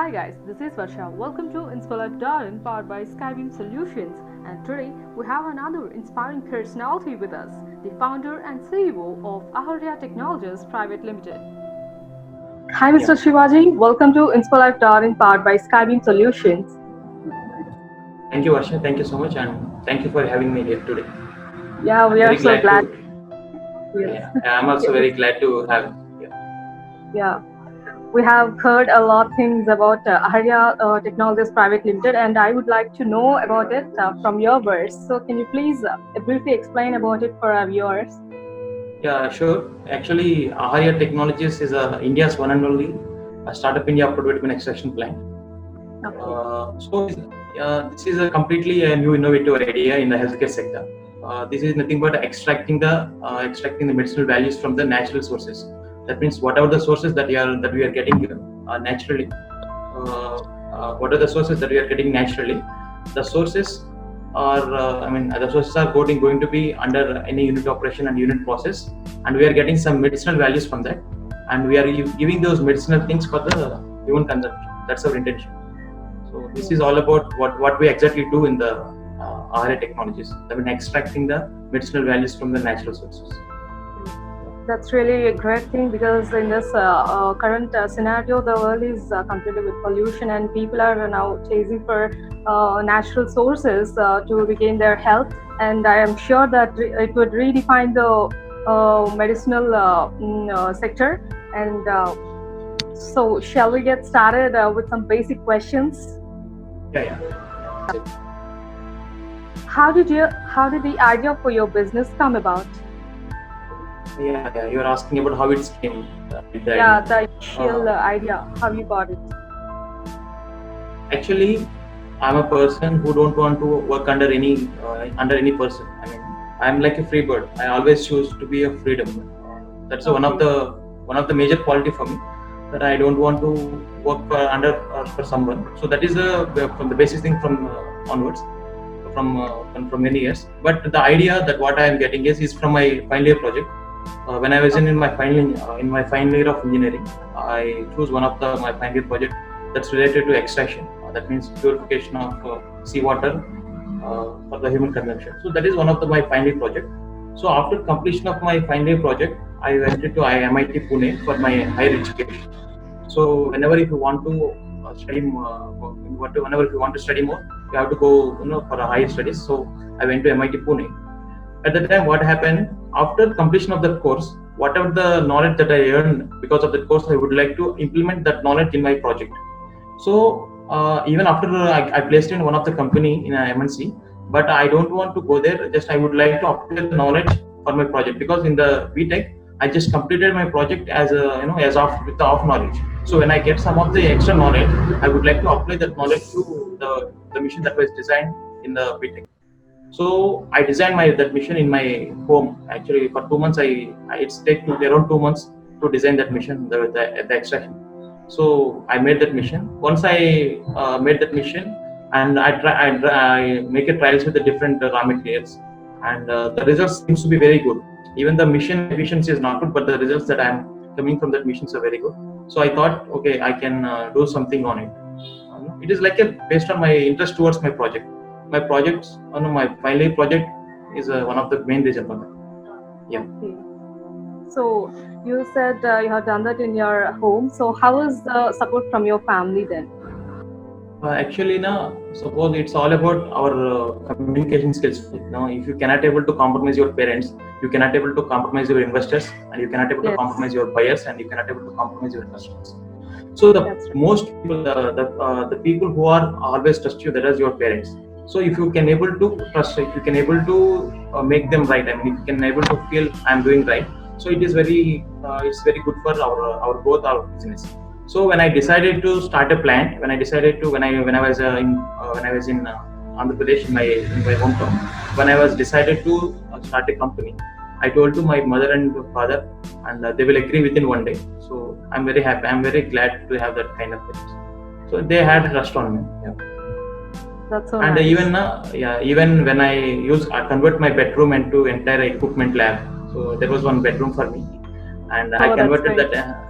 Hi guys, this is Varsha. Welcome to Inspire.in powered by Skybeam Solutions. And today we have another inspiring personality with us, the founder and CEO of Aharya Technologies Private Limited. Hi Mr. Shivaji, welcome to Inspire.in powered by Skybeam Solutions. Thank you, Varsha. Thank you so much, and thank you for having me here today. Yeah, we are so glad. Yes. I'm also very glad to have. Yeah. We have heard a lot of things about Aharya Technologies Private Limited, and I would like to know about it from your words. So, can you please briefly explain about it for our viewers? Yeah, sure. Actually, Aharya Technologies is India's one and only startup India prototype extraction plant. This is a completely new innovative idea in the healthcare sector. This is nothing but extracting the medicinal values from the natural sources. That means whatever the sources that we are getting naturally. What are the sources that we are getting naturally? The sources are going to be under any unit operation and unit process, and we are getting some medicinal values from that, and we are giving those medicinal things for the human consumption. That's our intention. So this is all about what we exactly do in the Aharya Technologies. I mean, extracting the medicinal values from the natural sources. That's really a great thing, because in this current scenario, the world is completely with pollution, and people are now chasing for natural sources to regain their health. And I am sure that it would redefine the medicinal sector. And so, shall we get started with some basic questions? Yeah. How did the idea for your business come about? Yeah, you're asking about how it came. The initial idea, how you got it. Actually, I'm a person who don't want to work under any person. I mean, I'm like a free bird. I always choose to be a freedom. That's one of the major quality for me, that I don't want to work for someone. So that is from the basic thing from onwards, from many years. But the idea that what I am getting is from my final year project. When I was in my final year of engineering, I chose one of my final year project that's related to extraction. That means purification of seawater for the human consumption. So that is one of my final year project. So after completion of my final year project, I went to MIT Pune for my higher education. So whenever if you want to study more, you have to go for a higher studies. So I went to MIT Pune. At the time, what happened after completion of that course, whatever the knowledge that I earned because of that course, I would like to implement that knowledge in my project. So even after I placed in one of the company in a MNC, but I don't want to go there. Just I would like to apply the knowledge for my project, because in the BTech I just completed my project with the off knowledge. So when I get some of the extra knowledge, I would like to apply that knowledge to the mission that was designed in the BTech. So I designed that mission in my home. Actually, for 2 months, it's taken around 2 months to design that mission, the extraction. So I made that mission. Once I made that mission, and I make a trials with the different raw materials, and the results seems to be very good. Even the mission efficiency is not good, but the results that I'm coming from that missions are very good. So I thought, okay, I can do something on it. It is like based on my interest towards my project. My projects, my final year project is one of the main reasons for that. Yeah. Okay. So you said you have done that in your home. So how was the support from your family then? Actually, suppose it's all about our communication skills. Now, if you cannot able to compromise your parents, you cannot able to compromise your investors, and you cannot able to compromise your buyers, and you cannot able to compromise your customers. So most people, the people who are always trust you, that is your parents. So if you can able to trust, if you can able to make them right, I mean, if you can able to feel I'm doing right, so it is it's very good for our business. So when I decided to start a plant, when I was in Andhra Pradesh in my hometown, when I was decided to start a company, I told to my mother and father, and they will agree within 1 day. So I'm very happy. I'm very glad to have that kind of things. So they had trust on me. Yeah. That's so and nice. Even when I convert my bedroom into entire equipment lab. So there was one bedroom for me, and I converted that.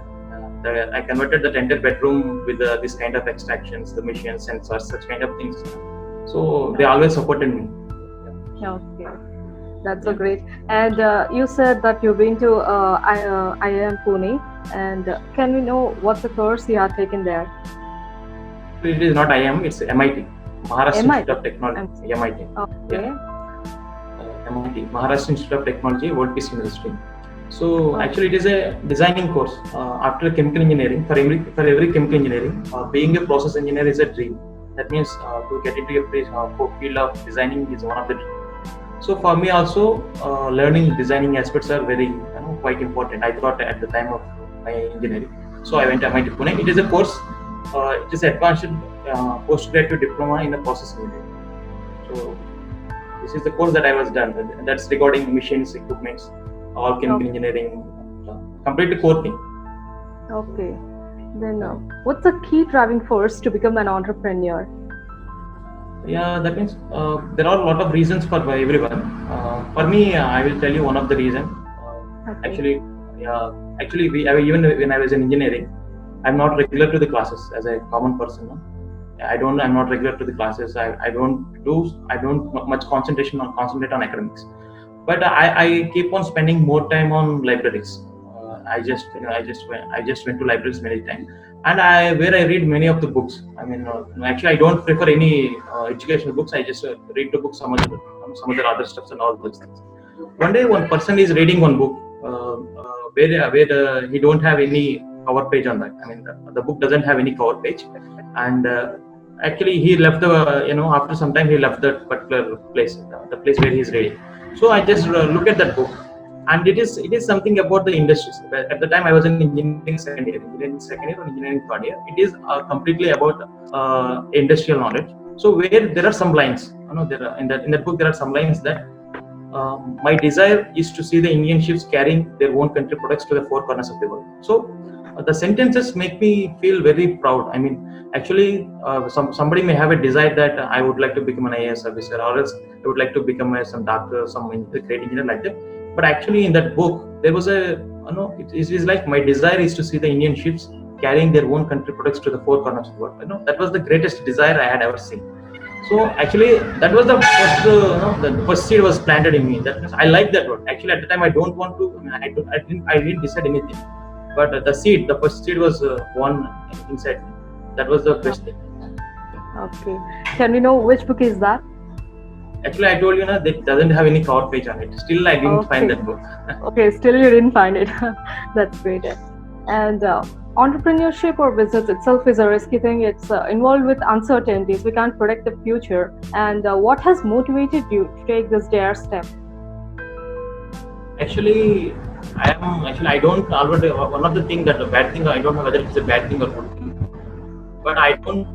I converted that entire bedroom with this kind of extractions, the machines, sensors, such kind of things. So they always supported me. Okay. That's so Yeah. great. And you said that you've been to IIM Pune. And can we know what the course you have taken there? Actually, it is not IIM, it's MIT, Maharashtra Institute MIT. of Technology. I'm MIT. okay. Yeah. MIT, Maharashtra Institute of Technology, World Peace University. So Oh, actually, it is a designing course after chemical engineering. For every chemical engineering, being a process engineer is a dream. That means to get into a field of designing is one of the dreams. So for me also, learning designing aspects are very quite important. I thought at the time of my engineering. So I went to MIT Pune. It is a course. It is advanced postgraduate diploma in the process engineering. So this is the course that I was done. That's regarding machines, equipments, all chemical engineering, completely core thing. okay. Then what's the key driving force to become an entrepreneur? Yeah, that means there are a lot of reasons for everyone. For me, I will tell you one of the reason. Okay. Actually, even when I was in engineering, I'm not regular to the classes as a common person. No? I'm not regular to the classes. I don't much concentrate on academics. But I keep on spending more time on libraries. I just went to libraries many times, and where I read many of the books. I mean, actually, I don't prefer any educational books. I just read the books, some other other stuffs and all those things. One day, one person is reading one book where he don't have any cover page on that. I mean, the book doesn't have any cover page, and actually he left the after some time he left that particular place, the place where he's reading. So I just look at that book, and it is something about the industries. At the time I was in engineering second year or engineering third year. It is completely about industrial knowledge. So where there are some lines, there are, in that book there are some lines that my desire is to see the Indian ships carrying their own country products to the four corners of the world. So the sentences make me feel very proud. I mean, actually, somebody may have a desire that I would like to become an IAS officer, or else I would like to become some doctor, some great engineer like that. But actually, in that book, there was it is like my desire is to see the Indian ships carrying their own country products to the four corners of the world. That was the greatest desire I had ever seen. So actually, that was the first, the first seed was planted in me. That means I like that word. Actually, at the time, I don't want to. I didn't decide anything. But the first seed was born inside me. That was the best thing. Okay. Can we know which book is that? Actually, I told you that it doesn't have any cover page on it. Still, I didn't find that book. Okay, still you didn't find it. That's great. And entrepreneurship or business itself is a risky thing. It's involved with uncertainties. We can't predict the future. And what has motivated you to take this dare step? Actually, I don't already. One of the things that the bad thing, I don't know whether it's a bad thing or good thing, but I don't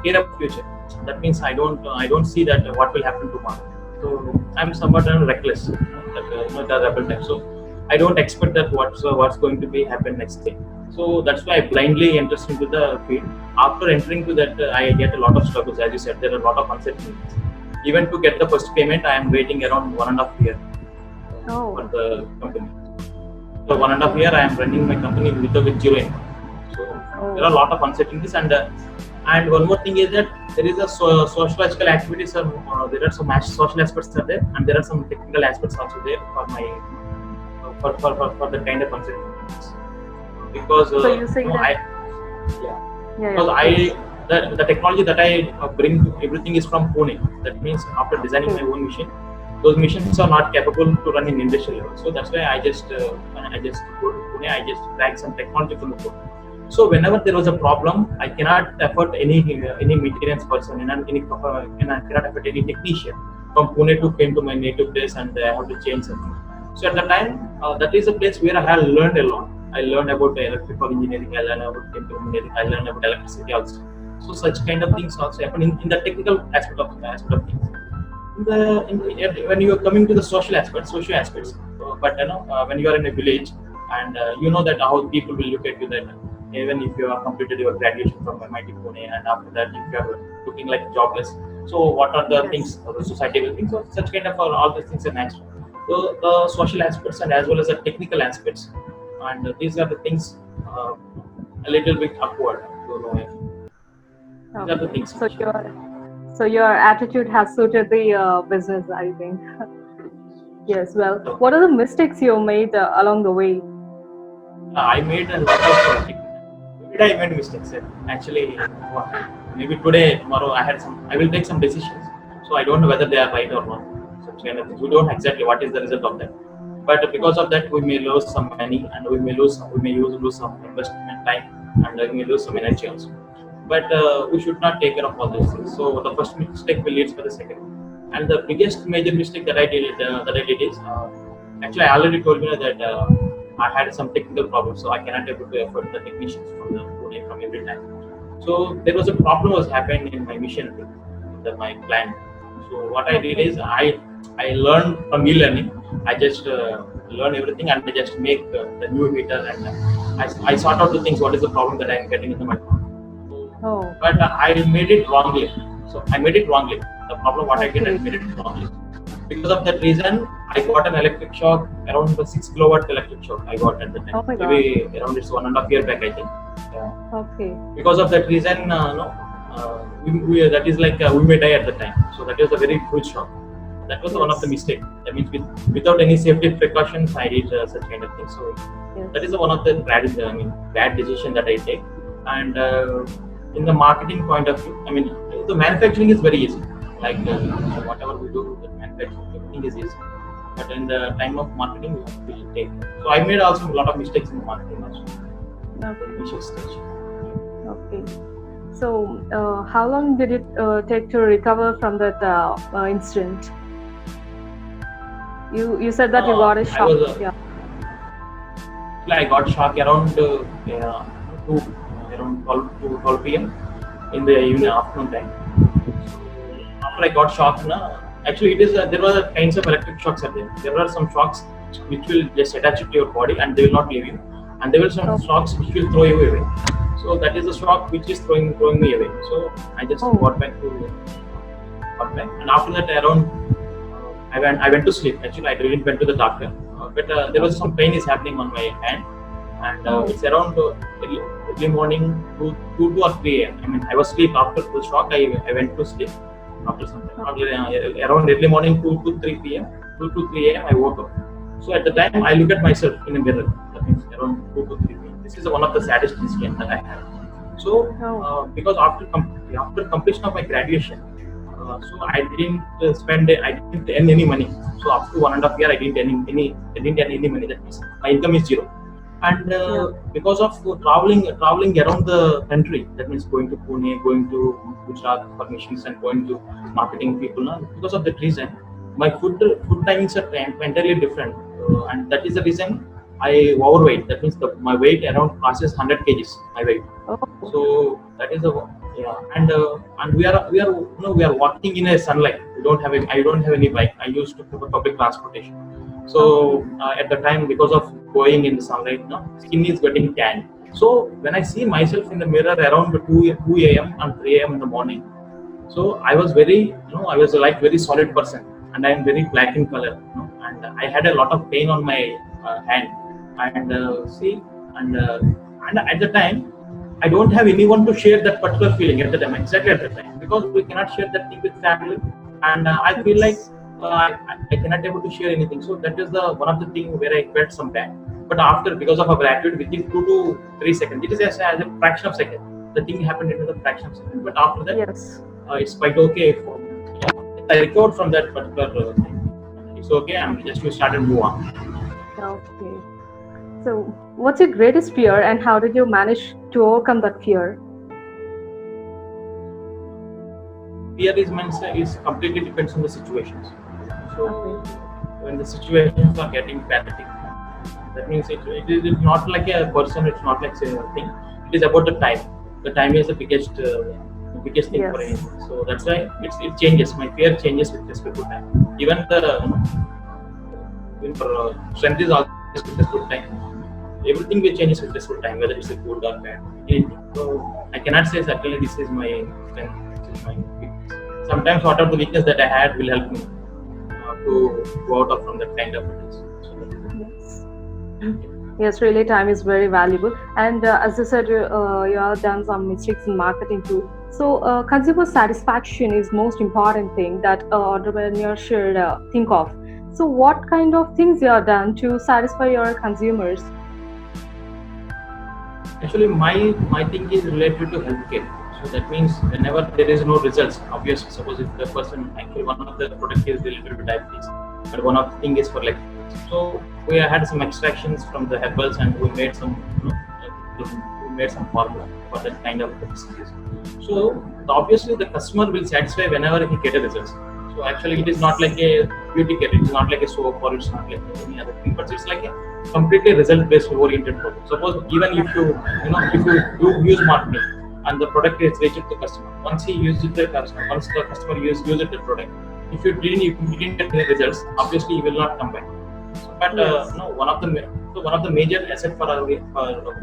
care about future. That means I don't see that what will happen tomorrow. So I'm somewhat reckless. The rebel type. So I don't expect that what's going to be happen next thing. So that's why I blindly enter into the field. After entering to that, I get a lot of struggles. As you said, there are a lot of uncertainties. Even to get the first payment, I am waiting around 1.5 years for the company. So 1.5 year I am running my company with zero income. So there are a lot of uncertainties, and one more thing is that there is a sociological activities. There are some social aspects are there, and there are some technical aspects also there for my for the kind of uncertainties. Because so you say that? Because the technology that I bring, everything is from Pune. That means after designing my own machine, those machines are not capable to run in industrial level. So that's why I just go to Pune. I just drag some technology from the Pune. So whenever there was a problem, I cannot afford any maintenance person, and I cannot afford any technician from Pune to came to my native place, and I have to change something. So at the time, that is a place where I have learned a lot. I learned about electrical engineering. I learned about chemical engineering. I learned about electricity also. So such kind of things also happen in the technical aspect of things. When you are coming to the social aspects, but when you are in a village, and you know that how people will look at you, that even if you have completed your graduation from MIT Pune, and after that if you are looking like jobless, so what are the things the society will think? So such kind of all these things are natural. So the social aspects and as well as the technical aspects, and these are the things uh, a little bit upward. So these are the Okay. things which So your attitude has suited the business, I think. Yes. Well, so, what are the mistakes you made along the way? I made a lot of maybe I made mistakes. Actually, what, maybe today, tomorrow, I will take some decisions. So I don't know whether they are right or not. Such kind of things. We don't exactly what is the result of that. But because of that, we may lose some money, and lose some investment time, and we may lose some energy also. But we should not take care of all these things. So the first mistake will lead for the second, and the biggest major mistake that I did is actually I already told you that I had some technical problems, so I cannot able to afford the technicians from the Pune from every time. So there was a problem was happening in my machinery, my plant. So what I did Okay. is I learned from e-learning. I just learn everything and I just make the new heater, and I sort out the things. What is the problem that I am getting in the my plant? Oh, But okay. I made it wrongly. So I made it wrongly. The problem what I did, I Okay. made it wrongly. Because of that reason, I got an electric shock around the 6 kilowatt electric shock I got at the time. Oh my God. Maybe around it's 1.5 year back, I think. Yeah. Okay. Because of that reason, no, that is like we may die at the time. So that was a very huge shock. That was one of the Yes. mistake. That means without any safety precautions, I did such kind of thing. So that Yes. is one of the bad decision that I take. And in the marketing point of view, the manufacturing is very easy. Like whatever we do, the manufacturing everything is easy. But in the time of marketing, we have to take. So I made also a lot of mistakes in marketing also. The Okay. initial stage. Okay. So, how long did it take to recover from that incident? You said that you got a I shock. was Yeah. I got shock around two, around 12 to 12 p.m. in the evening Okay. afternoon time. After I got shocked, actually it is there were kinds of electric shocks are there. There are some shocks which will just attach it to your body and they will not leave you, and there will some Oh. shocks which will throw you away. So that is the shock which is throwing me away. So I just Oh. got back, and after that around I went to sleep. Actually, I didn't went to the doctor, but there was some pain is happening on my hand, and Oh. it's around early morning, 2 or 3 a.m. I was asleep after the shock. I went to sleep after some time. Around early morning, 2 to 3 p.m. 2 to 3 a.m. I woke up. So at the time, I look at myself in a mirror. That means around 2 to 3 p.m. This is one of the saddest incidents that I had. So Oh. because after completion of my graduation, so I didn't I didn't earn any money. So up to 1.5 year, I didn't earn any money. That means my income is zero. And Yeah. because of traveling around the country, that means going to Pune, going to Gujarat for missions, and going to marketing people. Because of that reason, my food timings are entirely different, and that is the reason I overweight. That means my weight around passes 100 kgs. My weight. Oh. So that is a yeah, and we are walking in a sunlight. I don't have any bike. I used to prefer public transportation. So Okay. at the time, because of going in the sunlight, skin is getting tan. So when I see myself in the mirror around 2 a.m. and 3 a.m. in the morning, so I was I was like very solid person, and I am very black in color, and I had a lot of pain on my hand, and and at the time, I don't have anyone to share that particular feeling at the time, exactly at the time, because we cannot share that thing with family, and I feel like Yes. I cannot able to share anything. So that is the one of the thing where I felt some bad. But after, because of our gratitude, within 2 to 3 seconds, it is as a fraction of second. The thing happened in a fraction of second. But after that, Yes. it's quite okay. I recovered from that particular thing. It's okay. I'm just you started move on. Okay. So, what's your greatest fear, and how did you manage to overcome that fear? Fear is completely depends on the situations. So Okay. when the situations are getting pathetic, that means it is not like a person. It's not like a thing. It is about the time. The time is the biggest thing for Yes. anything. So that's why it changes. My fear changes with respect to time. Even the even for strength is always with respect to time. Everything will changes with respect to time, whether it's a good or bad. Anything. So I cannot say certainly this is my strength. This is my weakness. Sometimes whatever the weakness that I had will help me to go out of from that kind of it. So that is it. Yes. Yes, really, time is very valuable. And as you said, you have done some mistakes in marketing too. So, consumer satisfaction is most important thing that entrepreneurs should think of. So, what kind of things you have done to satisfy your consumers? Actually, my thing is related to healthcare. So that means whenever there is no results, obviously, suppose if the person actually one of the product is related to diabetes, but one of the thing is for like so we had some extractions from the herbals and we made some we made some formula for that kind of disease. So obviously the customer will satisfy whenever he get a result. So actually it is not like a beauty kit, it's not like a soap or it's not like any other thing, but it's like a completely result based oriented product. Suppose even if if you do use marketing and the product is reached to the customer, once he uses the customer, once the customer uses the product, if you didn't get any results, obviously he will not come back. But Yes. no, one of the major asset for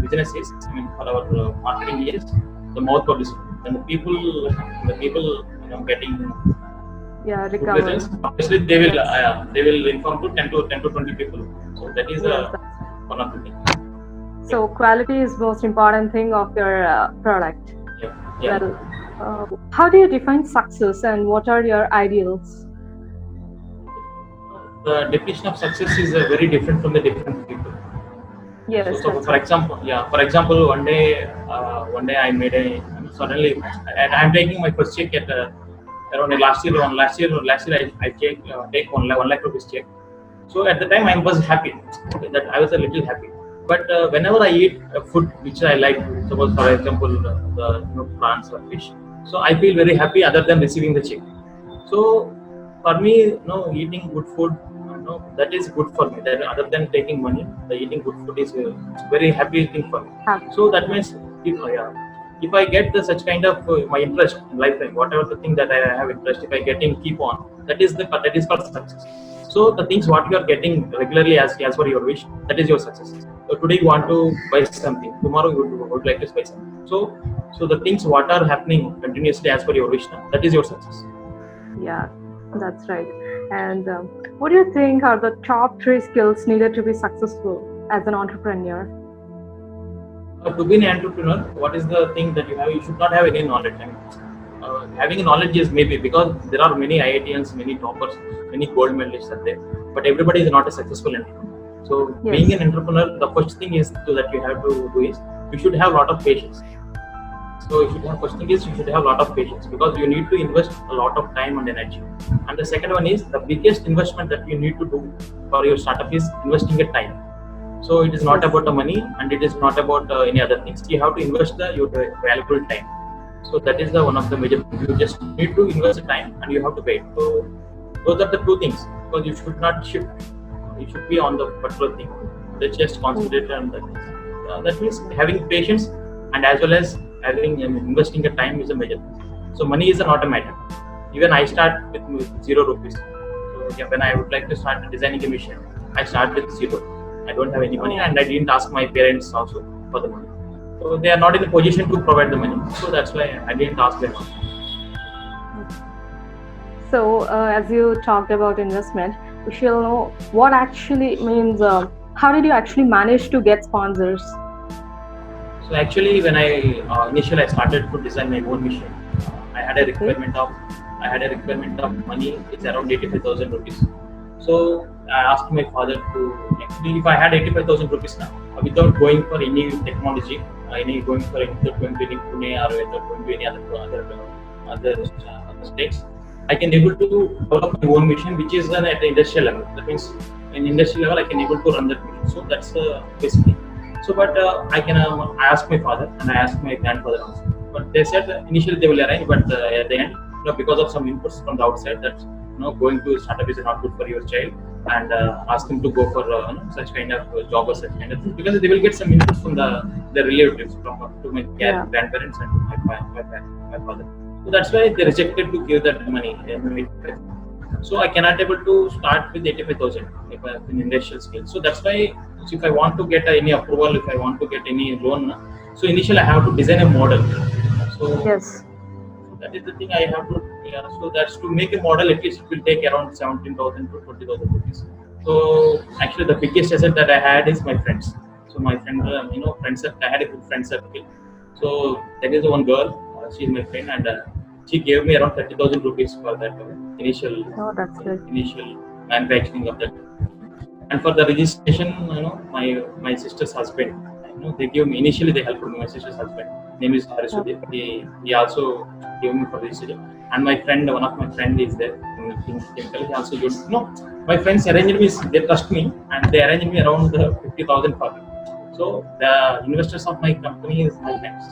business is, I mean, for our marketing is the mouth publicity. And the people getting Yeah, good results. recover. Obviously, they will inform to 10 to 20 people. So that is Yes. one of the things. Yeah, So, quality is most important thing of your product. yeah, yeah. Well, how do you define success and what are your ideals? The definition of success is very different from the different people. Yes, So that's for right. example, yeah, for example, one day I made a suddenly, and I'm taking my first check at around last year take 1 lakh rupees check. So at the time I was happy, okay, that I was a little happy. But whenever I eat food which I like, suppose for example the prawns or fish, so I feel very happy other than receiving the check. So for me, eating good food, that is good for me. That other than taking money, the eating good food is very happy thing for me. Happy. So that means if I get the such kind of my interest in lifetime, whatever the thing that I have interest, if I getting keep on, that is called success. So the things what you are getting regularly as per your wish, that is your success. So today you want to buy something, tomorrow you would like to buy something. So the things what are happening continuously as per your wish, that is your success. Yeah, that's right. And what do you think are the top three skills needed to be successful as an entrepreneur? To be an entrepreneur, what is the thing that you have? You should not have any knowledge. I mean, having knowledge is maybe because there are many IITians, many toppers, many gold medalists are there, but everybody is not a successful entrepreneur. So being Yes. an entrepreneur, the first thing is that you have to do is you should have a lot of patience. So you should have first thing is you should have a lot of patience because you need to invest a lot of time and energy. And the second one is the biggest investment that you need to do for your startup is investing your time. So it is not Yes. about the money and it is not about any other things. You have to invest your valuable time. So that is the one of the major things. You just need to invest the time and you have to pay. So those are the two things because you should not shift. You should be on the particular thing. Let's just Mm. concentrate on that. That means having patience and as well as having investing the time is a major thing. So money is not a matter. Even I start with 0 rupees. So yeah, when I would like to start designing a machine, I start with zero. I don't have any money, Oh. and I didn't ask my parents also for the money. So they are not in a position to provide the money. So that's why I didn't ask them. So, as you talked about investment, we shall know what actually means. How did you actually manage to get sponsors? So actually, when I initially I started to design my own machine, I had a Okay. requirement of money. It's around 85,000 rupees. So I asked my father to actually if I had 85,000 rupees now, without going for any technology, any going for any going to any Pune or whether going to any other states, I can able to develop my own machine, which is at the industrial level. That means in industrial level, I can able to run that machine. So that's basically. So, but I asked my father and I asked my grandfather also. But they said initially they will arrange, but at the end, because of some inputs from the outside, that going to startup is not good for your child, and ask him to go for such kind of job or such kind of thing because they will get some inputs from the relatives from to my Yeah. grandparents and my father. So that's why they rejected to give that money. 85,000. So I cannot able to start with 85,000 if I have an industrial skill. So that's why if I want to get any approval, if I want to get any loan, so initially I have to design a model. So Yes. that is the thing I have to. Yeah, so that's to make a model. At least it will take around 17,000 to 20,000 rupees. So actually, the biggest asset that I had is my friends. So my friend, friend circle, I had a good friend circle. So there is one girl, she's my friend, and she gave me around 30,000 rupees for that Oh, that's good. initial manufacturing of that. And for the registration, my sister's husband, they gave me initially. They helped me. My sister's husband, name is Aharya. Okay. He also gave me for registration. And my friend, one of my friend is there in chemical. He also gave. No, my friends arranged me. They trust me, and they arranged me around 50,000 for me. So the investors of my company is my friends.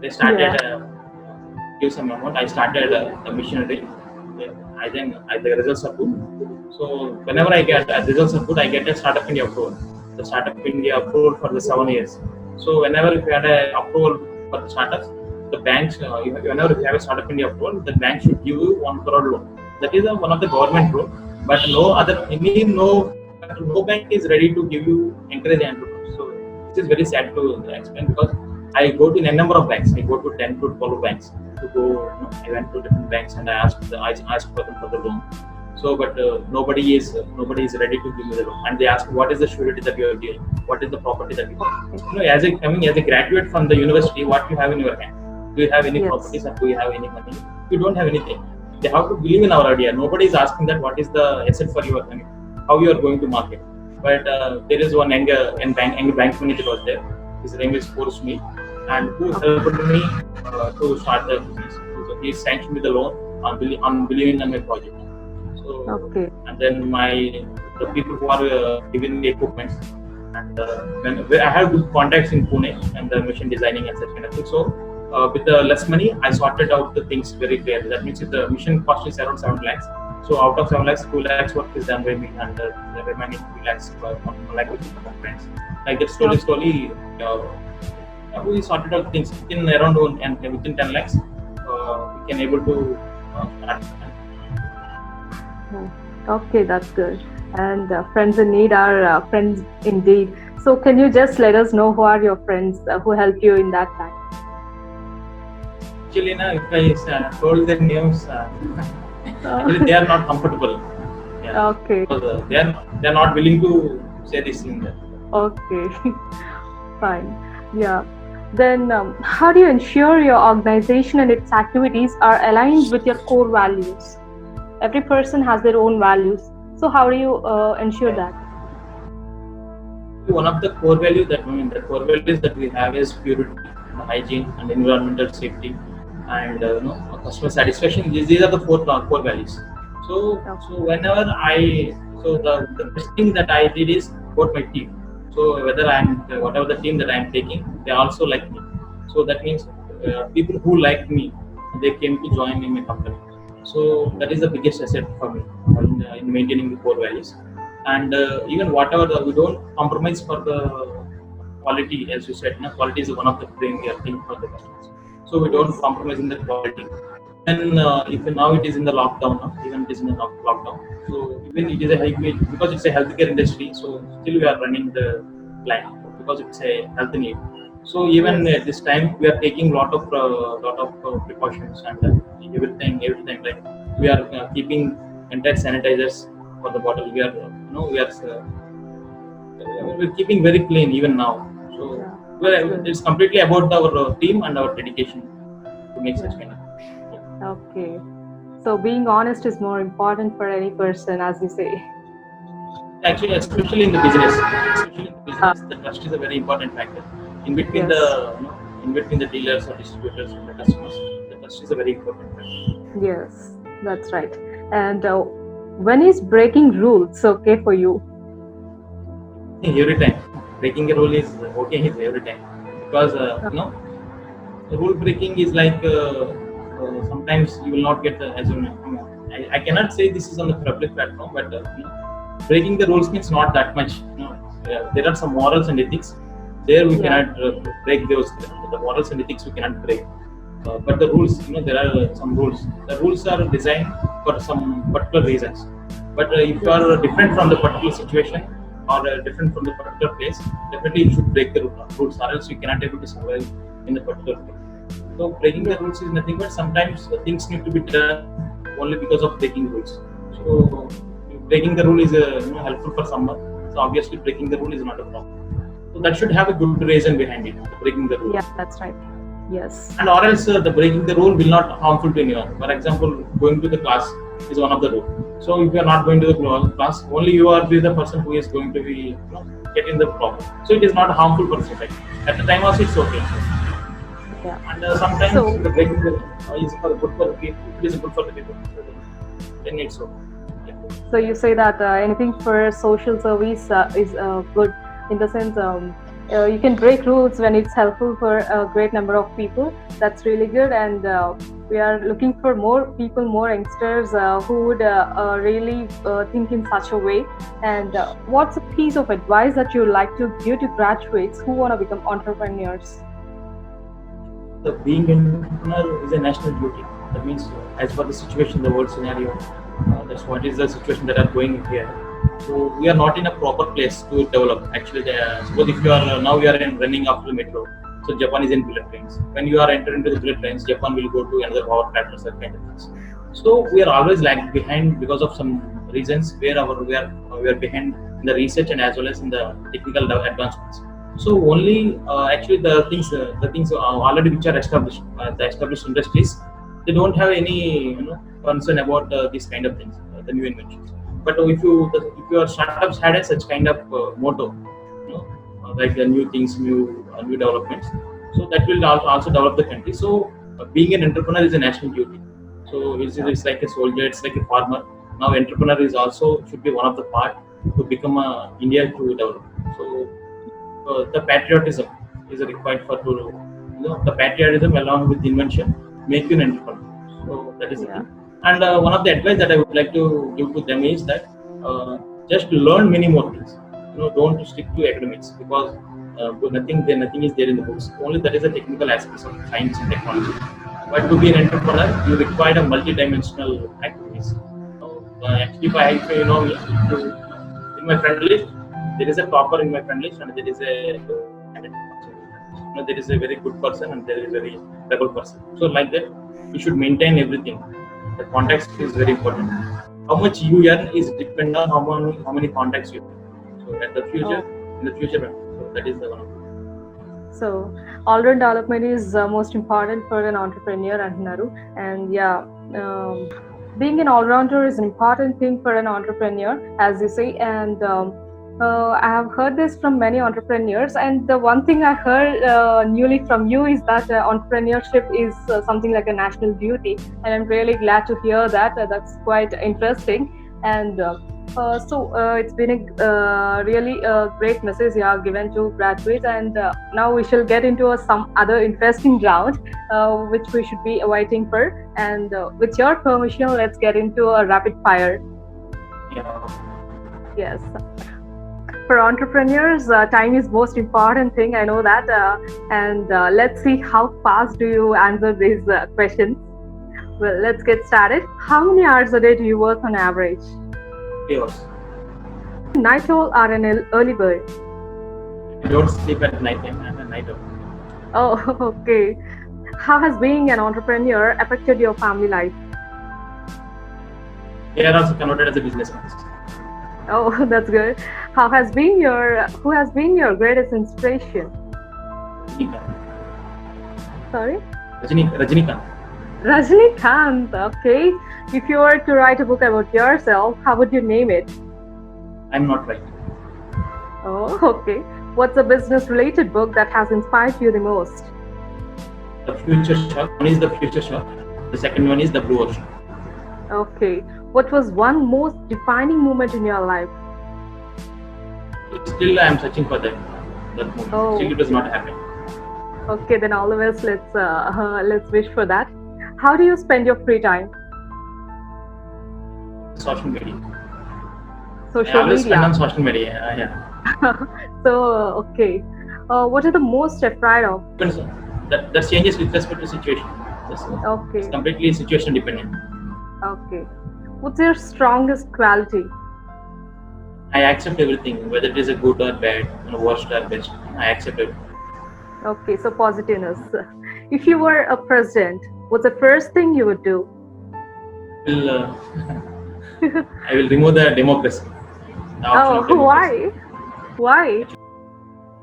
They Yeah. started give some amount. I started the machinery. I then the results are good. So whenever I get results are good, I get a Startup India approval. The Startup India approval for the 7 years. So whenever if you had a approval for the startups, the banks, whenever you have a Startup India approval, the bank should give you 1 crore loan. That is one of the government rule, but no bank is ready to give you encourage entrepreneurs. So this is very sad to explain because I go to a number of banks. I go to 10 to 12 banks to go. I went to different banks and I asked for them for the loan. So, but nobody is ready to give me the loan, and they ask what is the surety that you are doing, what is the property that you have. As a graduate from the university, what you have in your hand? Do you have any Yes. properties, or do you have any money? You don't have anything. They have to believe in our idea. Nobody is asking that what is the asset for your money, how you are going to market. But there is one young bank manager was there. His name is Force Me, and who helped me to start the business. So he sanctioned me the loan on believing on my project. So Okay. and then the people who are giving me equipment, and when I have good contacts in Pune and the machine designing and such kind of thing. So with the less money, I sorted out the things very clearly. That means if the machine cost is around 7 lakhs, so out of 7 lakhs, 2 lakhs work is done by me, and the remaining 3 lakhs by 1 lakh with my friends. Like that, slowly, we sorted out things within around and within 10 lakhs. We can able to start. Oh, okay, that's good. And friends in need are friends indeed. So, can you just let us know who are your friends who helped you in that time? Actually, if I told their names, actually they are not comfortable. Yeah. Okay. Because they are not willing to say this thing. Okay. Fine. Yeah. Then, how do you ensure your organization and its activities are aligned with your core values? Every person has their own values. So, how do you ensure that? One of the core values that we have is purity, hygiene, and environmental safety, and customer satisfaction. These are the four core values. So whenever the best thing that I did is about my team. So whatever the team that I am taking, they also like me. So that means people who like me, they came to join in my company. So that is the biggest asset for me in maintaining the core values. And even whatever we don't compromise for the quality, as you said, quality is one of the premier thing for the customers. So we don't compromise in the quality. Even if now it is in the lockdown, even it is in the lockdown. So even it is a because it's a healthcare industry. So still we are running the line because it's a health need. So even at this time we are taking lot of precautions and everything like we are keeping entire sanitizers for the bottle. We're keeping very clean even now. So it's completely about our team and our dedication to make such kind of. Okay. So being honest is more important for any person, as you say. Actually, especially in the business, the trust is a very important factor. In between the dealers or distributors and the customers, the trust is a very important factor. Yes, that's right. And when is breaking rules okay for you? Every time breaking a rule is okay every time because rule breaking is like sometimes you will not get as you know. I cannot say this is on the public platform, but breaking the rules means not that much. There are some morals and ethics. There we cannot break those. The morals and ethics we cannot break. But the rules, there are some rules. The rules are designed for some particular reasons. But if you are different from the particular situation or different from the particular place, definitely you should break the rules, or else you cannot able to survive in the particular place. So breaking the rules is nothing but sometimes things need to be done only because of breaking rules. So breaking the rule is helpful for someone. So obviously breaking the rule is not a problem. So that should have a good reason behind it, breaking the rule. Yeah, that's right. Yes. And or else the breaking the rule will not harmful to anyone. For example, going to the class is one of the rule. So if you are not going to the class, only you are the person who is going to be getting the problem. So it is not harmful per se. Right? At the time also it's okay. Yeah. And sometimes So, the breaking the is for good for the people. It is good for the people. So then it's okay. Yeah. so you say that anything for social service is good in the sense you can break rules when it's helpful for a great number of people. That's really good, and we are looking for more people, more youngsters who would really think in such a way. And what's a piece of advice that you would like to give to graduates who want to become entrepreneurs? The being an entrepreneur is a national duty. That means, as per the situation, the world scenario, that's what is the situation that are going here. So we are not in a proper place to develop. Actually, suppose if you are now we are running after the metro. So Japan is in bullet trains. When you are entering into the bullet trains, Japan will go to another power plant or such kind of things. So we are always lagging behind because of some reasons where we are behind in the research and as well as in the technical advancements. So only actually the things already which are established, the established industries, they don't have any concern about these kind of things, the new inventions. But if your startups had a such kind of motto, like new things, new developments, so that will also develop the country. So being an entrepreneur is a national duty. So it's like a soldier, it's like a farmer. Now entrepreneur is also should be one of the part to become a India to develop. So the patriotism is required for to the patriotism along with invention make you an entrepreneur. So that is the Yeah. thing. And one of the advice that I would like to give to them is that just learn many more things. Don't stick to academics because nothing is there in the books. Only that is the technical aspects of science and technology. But to be an entrepreneur, you require a multi-dimensional activities. Actually, if in my friend list, there is a topper in my friend list, and there is a candidate also. There is a very good person and there is a very rebel person. So like that, you should maintain everything. The context is very important. How much you earn is depend on how many contacts you have. So at the future, in the future, so that is the one. So, all-round development is most important for an entrepreneur, Antunaru. And yeah, being an all-rounder is an important thing for an entrepreneur, as you say. And I have heard this from many entrepreneurs. And the one thing I heard newly from you is that entrepreneurship is something like a national duty. And I'm really glad to hear that. That's quite interesting. And it's been a really great message you have given to graduates, and now we shall get into some other interesting round, which we should be awaiting for. And with your permission, let's get into a rapid fire. Yeah. Yes. For entrepreneurs, time is most important thing. I know that, and let's see how fast do you answer these questions. Well, let's get started. How many hours a day do you work on average? 3 hours. Night owl or an early bird? I don't sleep at night time. I'm a night owl. Oh, okay. How has being an entrepreneur affected your family life? They are also converted as a businessman. Oh, that's good. Who has been your greatest inspiration? Rajinikanth. Sorry? Rajinikanth. Rajinikanth, okay. If you were to write a book about yourself, how would you name it? I'm not right. Oh, okay. What's a business-related book that has inspired you the most? The Future Shock. One is the Future Shock. The second one is the Blue Ocean. Okay. What was one most defining moment in your life? Still, I am searching for that moment. Oh. Still, it was not happening. Okay, then all the best. Let's wish for that. How do you spend your free time? Social media. Social I always media. spend on social media. Yeah. So, okay. What are the most afraid of? That changes with respect to situation. Okay. It's completely situation dependent. Okay. What's your strongest quality? I accept everything, whether it is a good or bad, worst or best. I accept it. Okay, so positiveness. If you were a president, what's the first thing you would do? I will remove the democracy. The option of democracy. Why? Why?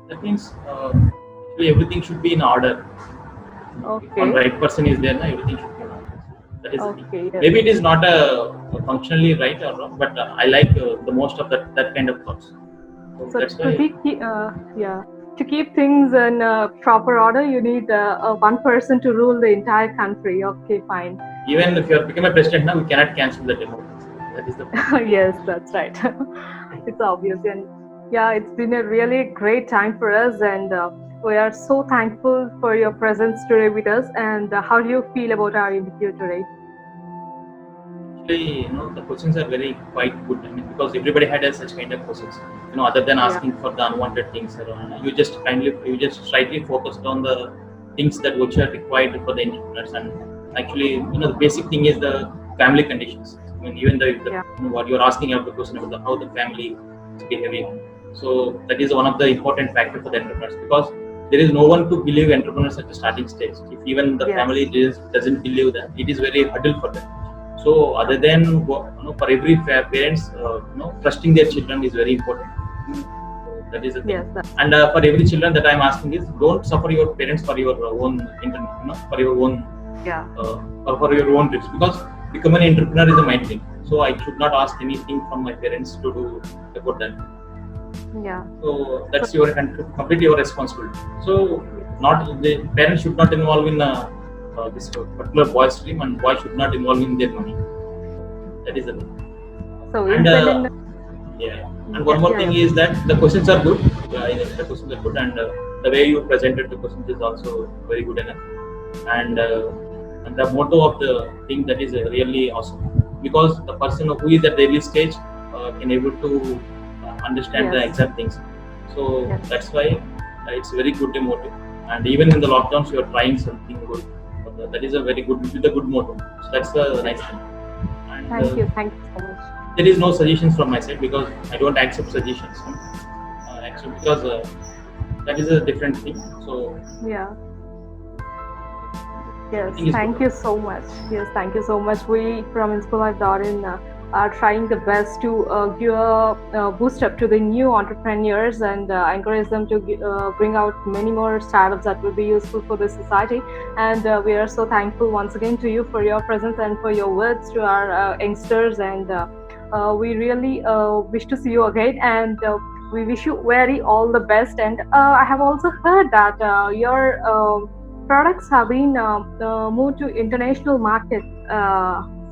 That means actually everything should be in order. If one Okay. right person is there, na, everything should be in order. That is the thing. Okay. Yes. Maybe it is not a functionally right or wrong, but I like the most of that kind of thoughts. So So that's to why yeah, to keep things in proper order, you need one person to rule the entire country. Okay, fine. even if you are become a president now, we cannot cancel the democracy. That is the point. Yes, that's right. It's obvious. And yeah, it's been a really great time for us, and we are so thankful for your presence today with us. And how do you feel about our interview today? Actually, the questions are very quite good. I mean, because everybody had such kind of questions. Other than Yeah, asking for the unwanted things, you just slightly focused on the things that which are required for the entrepreneurs. And actually, the basic thing is the family conditions. I mean, even yeah, what you're asking about the question about how the family is behaving. So that is one of the important factor for the entrepreneurs, because there is no one to believe entrepreneurs at the starting stage. If even the yes, family doesn't believe them, it is very hurdle for them. So other okay, than for every parents, trusting their children is very important. So that is the thing. yes, And for every children that I'm asking is, don't suffer your parents for your own internet, for your own yeah, or for your own trips, because becoming an entrepreneur is a mind thing. So I should not ask anything from my parents to do about that. yeah, So so, that's your completely your responsibility. So not the parents should not involve in this particular boy's dream, and boy should not involve in their money. That is the thing. so And independent. yeah, and Yeah, one more yeah, thing yeah, is that the questions are good. The questions are good, and the way you presented the questions is also very good enough. And and the motto of the thing, that is really awesome, because the person who is at the early stage can able to understand the yes, exact things. So yes, that's why it's very good motto. And even in the lockdowns, you are trying something good. That is a very good with a good motto. So that's the yes. nice thing. And Thank you so much. there is no suggestions from my side, because I don't accept suggestions. Actually, because that is a different thing. So Yeah. Yes, everything is thank you good. so much. Yes, thank you so much. We from InspireLife.in are trying the best to give a boost up to the new entrepreneurs and encourage them to bring out many more startups that will be useful for the society. And we are so thankful once again to you for your presence and for your words to our youngsters. And we really wish to see you again. And we wish you very all the best. And I have also heard that your products have been moved to international market.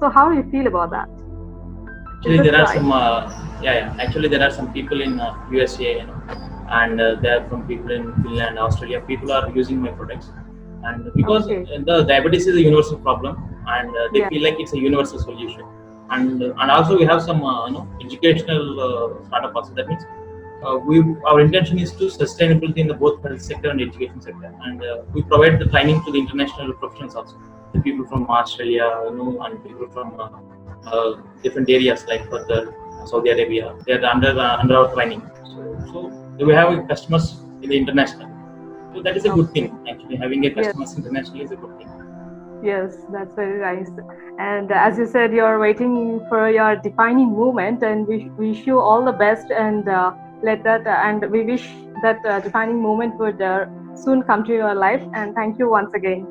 So how do you feel about that? Is Actually, this there are right? some, yeah. Actually, there are some people in USA, and there are some people in Finland, Australia. People are using my products, and because Okay. the diabetes is a universal problem, and they Yeah. feel like it's a universal solution. And also we have some, educational startup also. That means we our intention is to sustainability in the both health sector and education sector, and we provide the training to the international professionals also, the people from Australia, and people from different areas like further Saudi Arabia. They are under our training. So we have customers in the international. So that is a good Okay. thing. Actually, having a Yes. customers internationally is a good thing. Yes, that's very nice. And as you said, you're waiting for your defining moment, and we wish you all the best. And let that, and we wish that defining moment would soon come to your life. And thank you once again.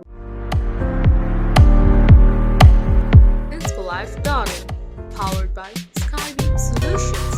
Inspire Life.in, powered by Skybeam Solutions.